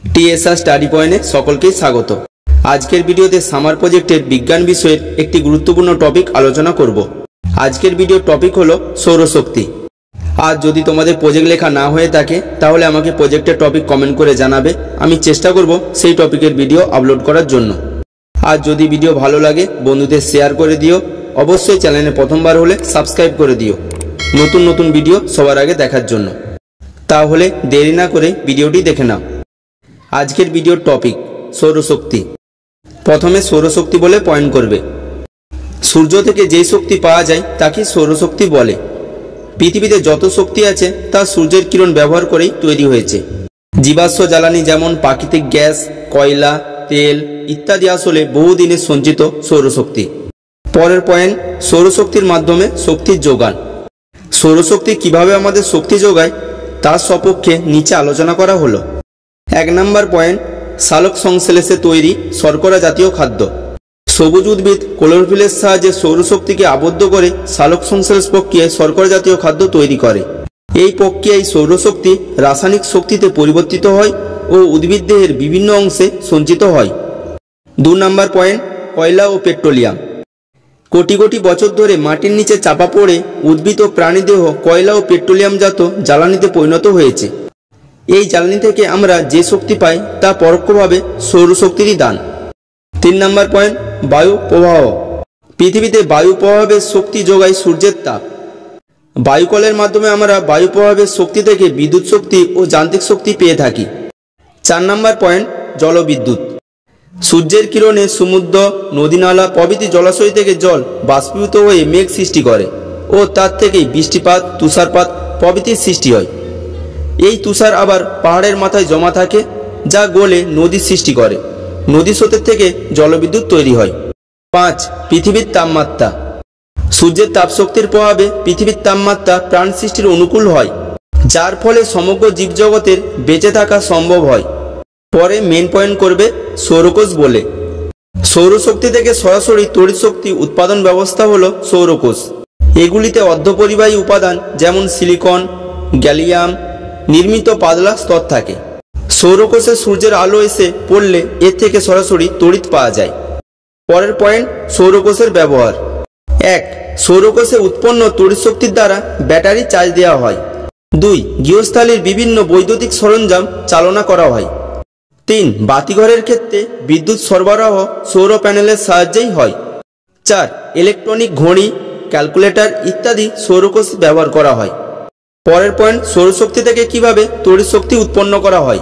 TSR study পয়েন্টে সকলকেই স্বাগত। আজকের ভিডিওতে সামার প্রজেক্টের বিজ্ঞান বিষয়ের একটি গুরুত্বপূর্ণ টপিক আলোচনা করব। আজকের ভিডিওর টপিক হলো সৌরশক্তি। আর যদি তোমাদের প্রজেক্ট লেখা না হয়ে থাকে তাহলে আমাকে প্রজেক্টের টপিক কমেন্ট করে জানাবে, আমি চেষ্টা করব সেই টপিকের ভিডিও আপলোড করার জন্য। আর যদি ভিডিও ভালো লাগে বন্ধুদের শেয়ার করে দিও, অবশ্যই চ্যানেলে প্রথমবার হলে সাবস্ক্রাইব করে দিও নতুন নতুন ভিডিও সবার আগে দেখার জন্য। তাহলে দেরি না করে ভিডিওটি দেখে নাও। আজকের ভিডিওর টপিক সৌরশক্তি। প্রথমে সৌরশক্তি বলে পয়েন্ট করবে। সূর্য থেকে যেই শক্তি পাওয়া যায় তাকে সৌরশক্তি বলে। পৃথিবীতে যত শক্তি আছে তা সূর্যের কিরণ ব্যবহার করেই তৈরি হয়েছে। জীবাশ্ম জ্বালানি যেমন প্রাকৃতিক গ্যাস, কয়লা, তেল ইত্যাদি আসলে বহুদিনের সঞ্চিত সৌরশক্তি। পরের পয়েন্ট, সৌরশক্তির মাধ্যমে শক্তির যোগান। সৌরশক্তি কিভাবে আমাদের শক্তি যোগায় তার সপক্ষে নিচে আলোচনা করা হলো। 1 নম্বর পয়েন্ট, সালোক সংশ্লেষে তৈরি শর্করা জাতীয় খাদ্য। সবুজ উদ্ভিদ ক্লোরোফিলের সাহায্যে সৌরশক্তিকে আবদ্ধ করে সালোক সংশ্লেষ প্রক্রিয়ায় শর্করা জাতীয় খাদ্য তৈরি করে। এই প্রক্রিয়ায় সৌরশক্তি রাসায়নিক শক্তিতে পরিবর্তিত হয় ও উদ্ভিদ দেহের বিভিন্ন অংশে সঞ্চিত হয়। 2 নম্বর পয়েন্ট, কয়লা ও পেট্রোলিয়াম। কোটি কোটি বছর ধরে মাটির নিচে চাপা পড়ে উদ্ভিদ ও প্রাণীদেহ কয়লা ও পেট্রোলিয়ামজাত জ্বালানিতে পরিণত হয়েছে। এই জ্বালানি থেকে আমরা যে শক্তি পাই তা পরোক্ষভাবে সৌরশক্তিরই দান। 3 নম্বর পয়েন্ট, বায়ু প্রবাহ। পৃথিবীতে বায়ু প্রবাহের শক্তি যোগায় সূর্যের তাপ। বায়ুকলের মাধ্যমে আমরা বায়ু প্রবাহের শক্তি থেকে বিদ্যুৎ শক্তি ও যান্ত্রিক শক্তি পেয়ে থাকি। 4 নম্বর পয়েন্ট, জলবিদ্যুৎ। সূর্যের কিরণে সমুদ্র, নদীনালা প্রভৃতি জলাশয় থেকে জল বাষ্পীভূত হয়ে মেঘ সৃষ্টি করে ও তার থেকেই বৃষ্টিপাত, তুষারপাত প্রভৃতির সৃষ্টি হয়। এই তুষার আবার পাহাড়ের মাথায় জমা থাকে, যা গলে নদীর সৃষ্টি করে। নদী স্রোতের থেকে জলবিদ্যুৎ তৈরি হয়। 5, পৃথিবীর তাপমাত্রা। সূর্যের তাপশক্তির প্রভাবে পৃথিবীর তাপমাত্রা প্রাণ সৃষ্টির অনুকূল হয়, যার ফলে সমগ্র জীবজগতের বেঁচে থাকা সম্ভব হয়। পরে মেন পয়েন্ট করবে সৌরকোষ বলে। সৌরশক্তি থেকে সরাসরি তড়িৎ শক্তি উৎপাদন ব্যবস্থা হলো সৌরকোষ। এগুলিতে অর্ধপরিবাহী উপাদান যেমন সিলিকন, গ্যালিয়াম নির্মিত পাতলা স্তর থাকে। সৌরকোষে সূর্যের আলো এসে পড়লে এর থেকে সরাসরি তড়িৎ পাওয়া যায়। পরের পয়েন্ট, সৌরকোষের ব্যবহার। 1, সৌরকোষে উৎপন্ন তড়িৎ শক্তির দ্বারা ব্যাটারি চার্জ দেওয়া হয়। 2, গৃহস্থালির বিভিন্ন বৈদ্যুতিক সরঞ্জাম চালনা করা হয়। 3, বাতিঘরের ক্ষেত্রে বিদ্যুৎ সরবরাহ সৌর প্যানেলের সাহায্যেই হয়। 4, ইলেকট্রনিক ঘড়ি, ক্যালকুলেটর ইত্যাদি সৌরকোষ ব্যবহার করা হয়। পরের পয়েন্ট, সৌরশক্তি থেকে কিভাবে তড়িৎ শক্তি উৎপন্ন করা হয়।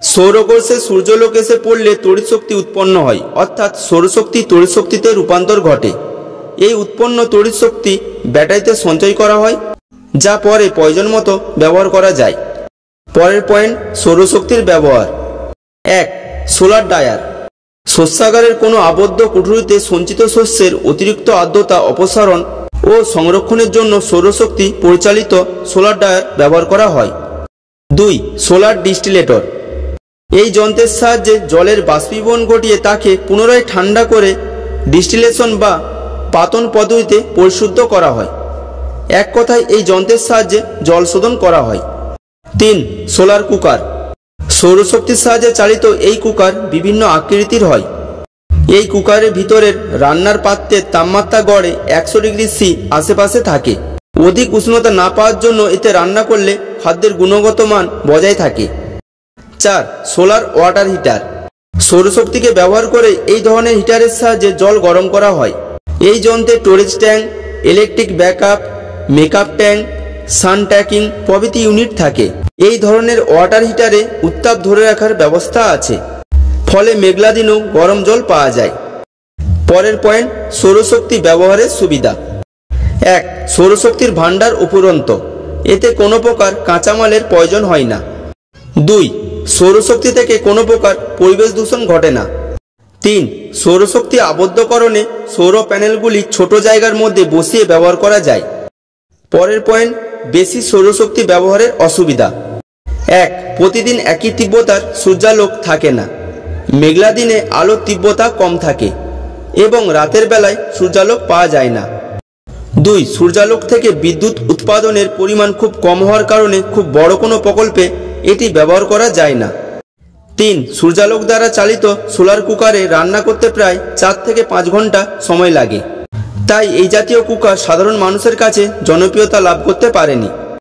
সৌরকোষে সূর্যালোক এসে পড়লে তড়িৎ শক্তি উৎপন্ন হয়, অর্থাৎ সৌরশক্তি তড়িৎ শক্তিতে রূপান্তর ঘটে। এই উৎপন্ন তড়িৎ শক্তি ব্যাটারিতে সঞ্চয় করা হয়, যা পরে প্রয়োজন মতো ব্যবহার করা যায়। পরের পয়েন্ট, সৌরশক্তির ব্যবহার। 1, সোলার ড্রায়ার। শস্যাগারের কোনো আবদ্ধ কুঠুরিতে সঞ্চিত শস্যের অতিরিক্ত আর্দ্রতা অপসারণ ও সংরক্ষণের জন্য সৌরশক্তি পরিচালিত সোলার ড্রায়ার ব্যবহার করা হয়। 2, সোলার ডিস্টিলেটর। এই যন্ত্রের সাহায্যে জলের বাষ্পীভবন ঘটিয়ে তাকে পুনরায় ঠান্ডা করে ডিস্টিলেশন বা পাতন পদ্ধতিতে পরিশুদ্ধ করা হয়। এক কথায় এই যন্ত্রের সাহায্যে জল শোধন করা হয়। 3, সোলার কুকার। সৌরশক্তির সাহায্যে চালিত এই কুকার বিভিন্ন আকৃতির হয়। এই কুকারের ভিতরের রান্নার পাত্রের তাপমাত্রা গড়ে 100 ডিগ্রি সি আশেপাশে থাকে। অধিক উষ্ণতা না পাওয়ার জন্য এতে রান্না করলে খাদ্যের গুণগত মান বজায় থাকে। 4, সোলার ওয়াটার হিটার। সৌরশক্তিকে ব্যবহার করে এই ধরনের হিটারের সাহায্যে জল গরম করা হয়। এই যন্ত্রে storage tank, electric backup, makeup tank, sun tanking প্রভৃতি ইউনিট থাকে। এই ধরনের ওয়াটার হিটারে উত্তাপ ধরে রাখার ব্যবস্থা আছে, ফলে মেঘলা দিনেও গরম জল পাওয়া যায়। পরের পয়েন্ট, সৌরশক্তি ব্যবহারের সুবিধা। 1, সৌরশক্তির ভাণ্ডার উপরন্ত। এতে কোনো প্রকার কাঁচামালের প্রয়োজন হয় না। 2, সৌরশক্তি থেকে কোনো প্রকার পরিবেশ দূষণ ঘটে না। 3, সৌরশক্তি আবদ্ধকরণে সৌর প্যানেলগুলি ছোট জায়গার মধ্যে বসিয়ে ব্যবহার করা যায়। পরের পয়েন্ট, বেশি সৌরশক্তি ব্যবহারের অসুবিধা। 1, প্রতিদিন একই তীব্রতার সূর্যালোক থাকে না। মেঘলা দিনে আলোর তীব্রতা কম থাকে এবং রাতের বেলায় সূর্যালোক পাওয়া যায় না। 2, সূর্যালোক থেকে বিদ্যুৎ উৎপাদনের পরিমাণ খুব কম হওয়ার কারণে খুব বড় কোনো প্রকল্পে এটি ব্যবহার করা যায় না। 3. সূর্যালোক দ্বারা চালিত সোলার কুকারে রান্না করতে প্রায় 4 থেকে 5 ঘন্টা সময় লাগে, তাই এই জাতীয় কুকার সাধারণ মানুষের কাছে জনপ্রিয়তা লাভ করতে পারেনি।